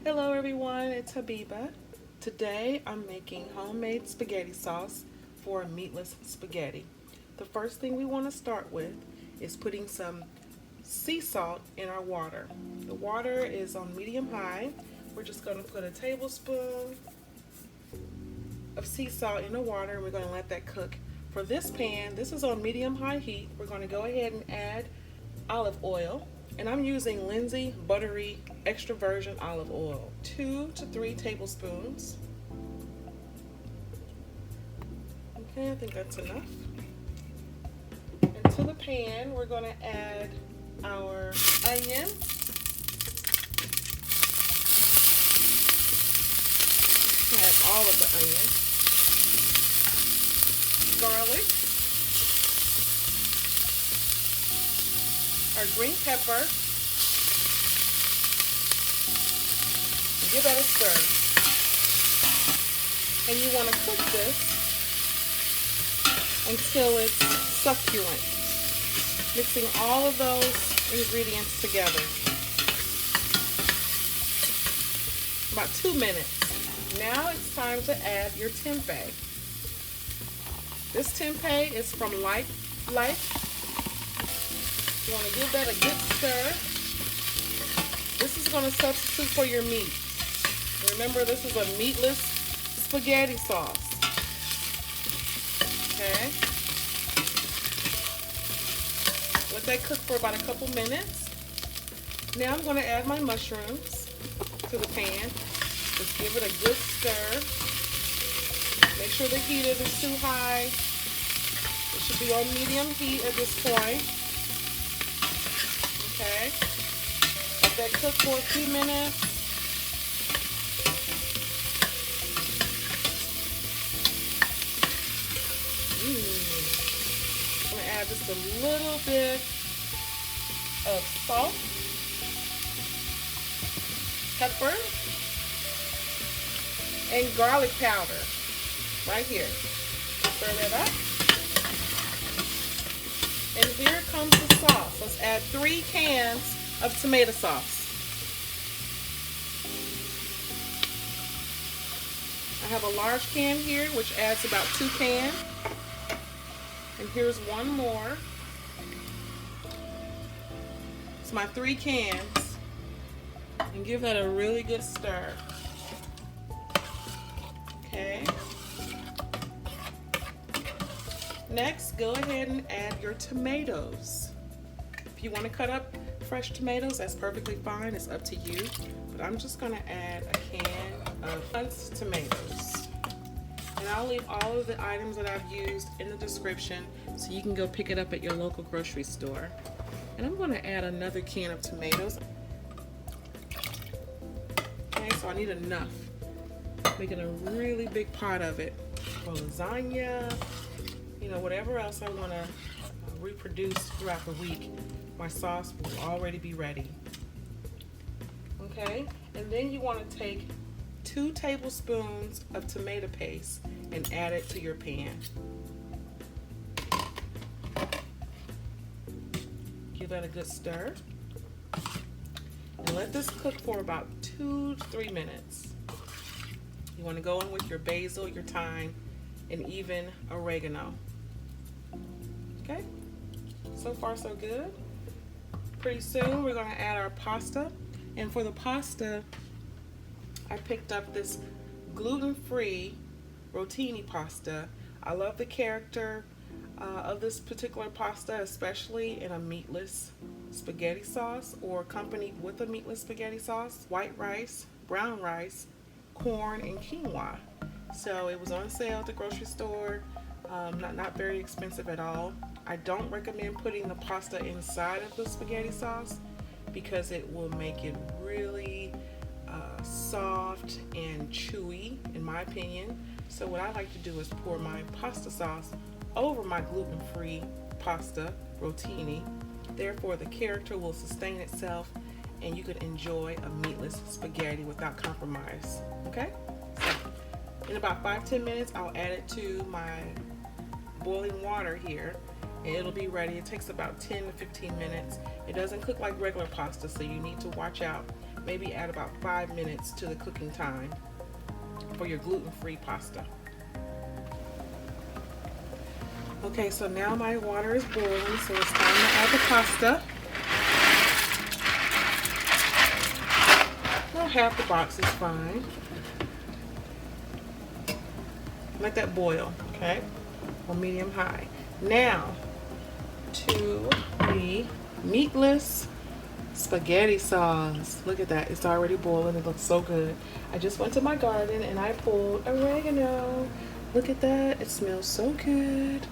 Hello everyone, it's Habiba. Today I'm making homemade spaghetti sauce for meatless spaghetti. The first thing we want to start with is putting some sea salt in our water. The water is on medium high. We're just going to put a tablespoon of sea salt in the water and we're going to let that cook. For this pan, this is on medium high heat. We're going to go ahead and add olive oil. And I'm using Lindsay Buttery Extra Virgin Olive Oil, 2 to 3 tablespoons. Okay, I think that's enough. And to the pan, we're going to add our onion. Add all of the onion. Garlic. Our green pepper. Give that a stir. And you want to cook this until it's succulent, mixing all of those ingredients together. About 2 minutes. Now it's time to add your tempeh. This tempeh is from Life. You want to give that a good stir. This is going to substitute for your meat. Remember, this is a meatless spaghetti sauce. Okay. Let that cook for about a couple minutes. Now I'm going to add my mushrooms to the pan. Just give it a good stir. Make sure the heat isn't too high. It should be on medium heat at this point. Okay, let that cook for a few minutes. I'm going to add just a little bit of salt, pepper, and garlic powder right here. Stir that up. And here comes the sauce. Let's add 3 cans of tomato sauce. I have a large can here, which adds about 2 cans. And here's one more. It's my 3 cans. And give that a really good stir. Okay. Next, go ahead and add your tomatoes. If you want to cut up fresh tomatoes, that's perfectly fine. It's up to you. But I'm just going to add a can of minced tomatoes. And I'll leave all of the items that I've used in the description so you can go pick it up at your local grocery store. And I'm going to add another can of tomatoes. Okay, so I need enough. Making a really big pot of it for lasagna. You know, whatever else I want to reproduce throughout the week, my sauce will already be ready. Okay, and then you want to take 2 tablespoons of tomato paste and add it to your pan. Give that a good stir. And let this cook for about 2 to 3 minutes. You want to go in with your basil, your thyme, and even oregano. Okay, so far so good. Pretty soon we're going to add our pasta. And for the pasta, I picked up this gluten-free rotini pasta. I love the character of this particular pasta, especially in a meatless spaghetti sauce or accompanied with a meatless spaghetti sauce. White rice, brown rice, corn, and quinoa. So it was on sale at the grocery store. Not very expensive at all. I don't recommend putting the pasta inside of the spaghetti sauce because it will make it really soft and chewy, in my opinion. So what I like to do is pour my pasta sauce over my gluten-free pasta rotini. Therefore, the character will sustain itself and you can enjoy a meatless spaghetti without compromise. Okay? So in about 5-10 minutes, I'll add it to my boiling water here and it'll be ready. It takes about 10 to 15 minutes. It doesn't cook like regular pasta, so you need to watch out maybe add about 5 minutes to the cooking time for your gluten-free pasta. Okay, so now my water is boiling, so it's time to add the pasta. Well, half the box is fine. Let that boil, okay? On medium high. Now, to the meatless spaghetti sauce. Look at that, it's already boiling, it looks so good. I just went to my garden and I pulled oregano. Look at that, it smells so good.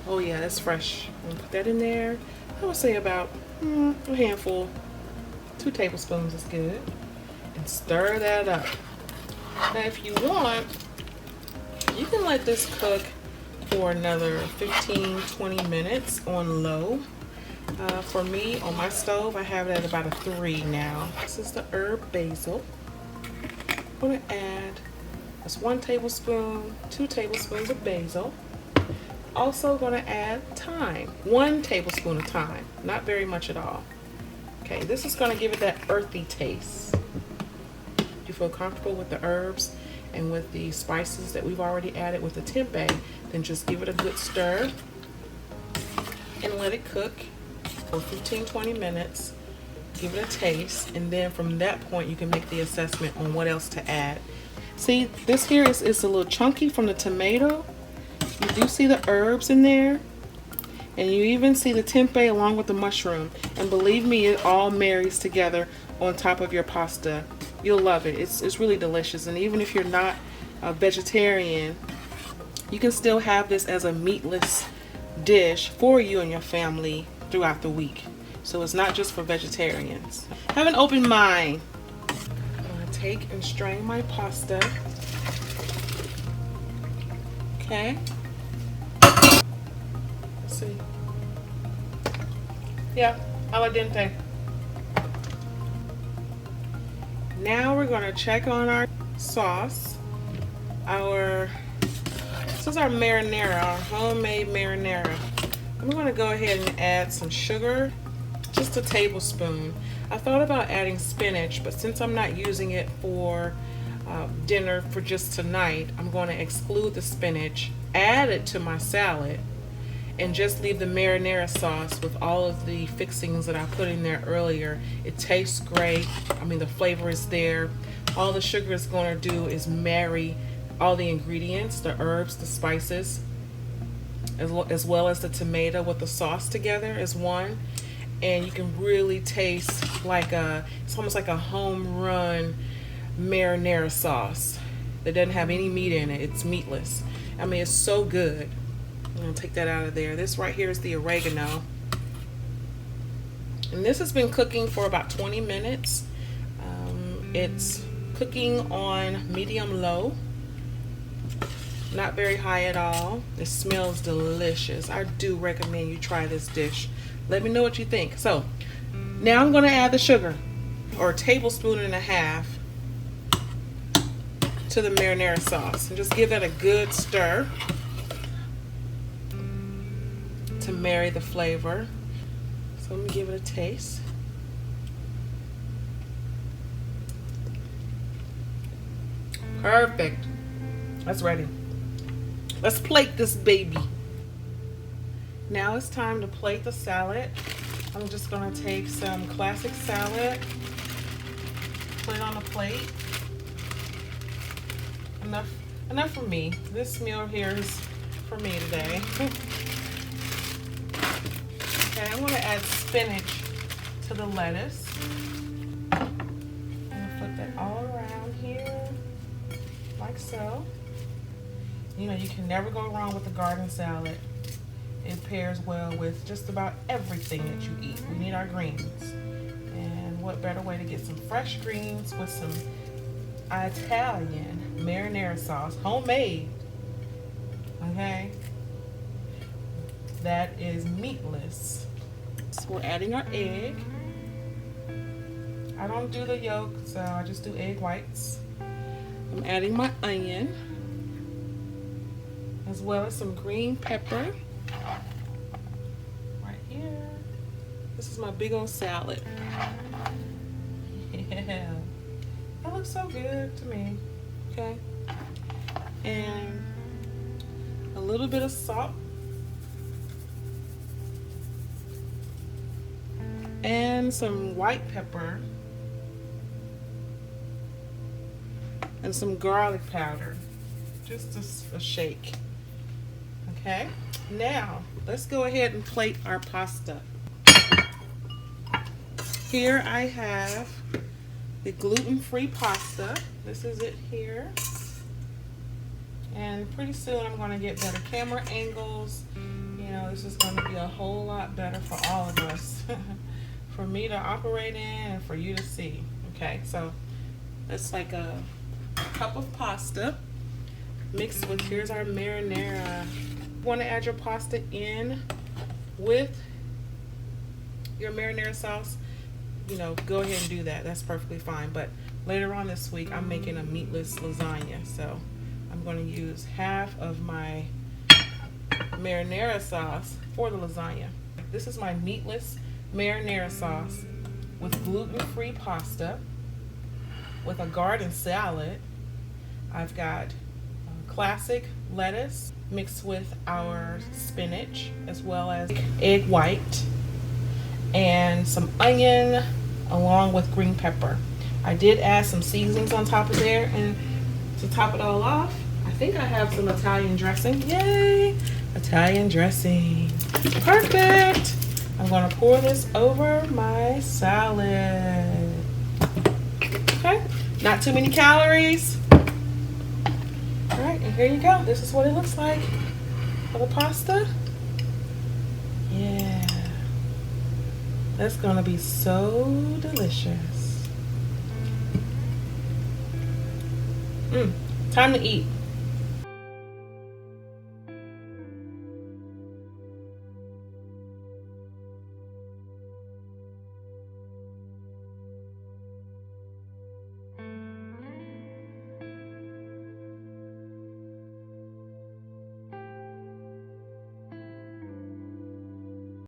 Oh yeah, that's fresh. I'm gonna put that in there. I would say about a handful, 2 tablespoons is good. And stir that up. Now if you want, you can let this cook for another 15-20 minutes on low. For me, on my stove, I have it at about a 3 now. This is the herb basil. I'm gonna add, that's 1 tablespoon, 2 tablespoons of basil. Also gonna add thyme, 1 tablespoon of thyme, not very much at all. Okay, this is gonna give it that earthy taste. If you feel comfortable with the herbs and with the spices that we've already added with the tempeh, then just give it a good stir and let it cook for 15-20 minutes. Give it a taste, and then from that point you can make the assessment on what else to add. See, this here is a little chunky from the tomato. You do see the herbs in there, and you even see the tempeh along with the mushroom, and believe me, it all marries together on top of your pasta. You'll love it. It's really delicious, and even if you're not a vegetarian, you can still have this as a meatless dish for you and your family throughout the week. So it's not just for vegetarians. Have an open mind. I'm gonna take and strain my pasta. Okay. Let's see. Yeah, al dente. Now we're gonna check on our sauce. This is our marinara, our homemade marinara. I'm gonna go ahead and add some sugar, just a tablespoon. I thought about adding spinach, but since I'm not using it for dinner for just tonight, I'm going to exclude the spinach, add it to my salad, and just leave the marinara sauce with all of the fixings that I put in there earlier. It tastes great. I mean, the flavor is there. All the sugar is going to do is marry all the ingredients, the herbs, the spices, as well as the tomato with the sauce together as one. And you can really taste like it's almost like a home run marinara sauce that doesn't have any meat in it. It's meatless. I mean, it's so good. I'm gonna take that out of there. This right here is the oregano, and this has been cooking for about 20 minutes. It's cooking on medium low, not very high at all. It smells delicious. I do recommend you try this dish. Let me know what you think. So now I'm gonna add the sugar, or a tablespoon and a half, to the marinara sauce, and just give that a good stir to marry the flavor. So let me give it a taste. Perfect. That's ready. Let's plate this baby. Now it's time to plate the salad. I'm just gonna take some classic salad, put it on a plate. Enough for me. This meal here is for me today. Okay, I'm gonna add spinach to the lettuce. I'm gonna put that all around here, like so. You know, you can never go wrong with a garden salad. It pairs well with just about everything that you eat. We need our greens. And what better way to get some fresh greens with some Italian marinara sauce, homemade, okay? That is meatless. So we're adding our egg. I don't do the yolk, so I just do egg whites. I'm adding my onion, as well as some green pepper. Right here. This is my big old salad. Yeah, that looks so good to me. Okay, and a little bit of salt and some white pepper and some garlic powder, just a shake. Okay, now let's go ahead and plate our pasta. Here I have the gluten-free pasta. This is it here. And pretty soon I'm going to get better camera angles. You know, this is going to be a whole lot better for all of us. For me to operate in and for you to see. Okay, so that's like a cup of pasta mixed with, here's our marinara. You want to add your pasta in with your marinara sauce, you know, go ahead and do that. That's perfectly fine. But later on this week, I'm making a meatless lasagna. So I'm going to use half of my marinara sauce for the lasagna. This is my meatless marinara sauce with gluten-free pasta, with a garden salad. I've got classic lettuce mixed with our spinach, as well as egg white and some onion along with green pepper. I did add some seasonings on top of there, and to top it all off, I think I have some Italian dressing. Yay! Italian dressing. Perfect! I'm going to pour this over my salad. Okay, not too many calories. All right, and here you go. This is what it looks like for the pasta. Yeah. That's gonna be so delicious. Time to eat.